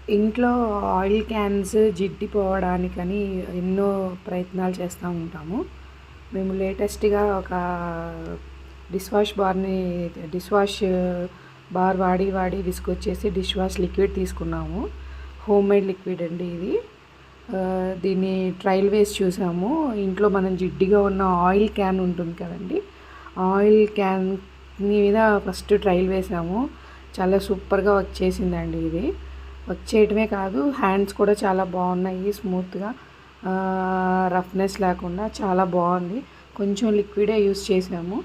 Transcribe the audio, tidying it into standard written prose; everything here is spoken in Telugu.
ఇంట్లో ఆయిల్ క్యాన్స్ జిడ్డిపోవడానికని ఎన్నో ప్రయత్నాలు చేస్తూ ఉంటాము. మేము లేటెస్ట్‌గా ఒక డిష్ వాష్ బార్ వాడి విసుగొచ్చేసి డిష్ వాష్ లిక్విడ్ తీసుకున్నాము. హోమ్‌మేడ్ లిక్విడ్ అండి ఇది. దీన్ని ట్రయల్ వేసి చూసాము. ఇంట్లో మనం జిడ్డిగా ఉన్న ఆయిల్ క్యాన్ ఉంటుంది కదండీ! ఆయిల్ క్యాన్ మీద ఫస్ట్ ట్రయల్ వేసాము. చాలా సూపర్‌గా వర్క్ చేసిందండి ఇది. వర్క్ చేయడమే కాదు, హ్యాండ్స్ కూడా చాలా బాగున్నాయి. స్మూత్‌గా రఫ్నెస్ లేకుండా చాలా బాగుంది. కొంచెం లిక్విడే యూస్ చేసాము.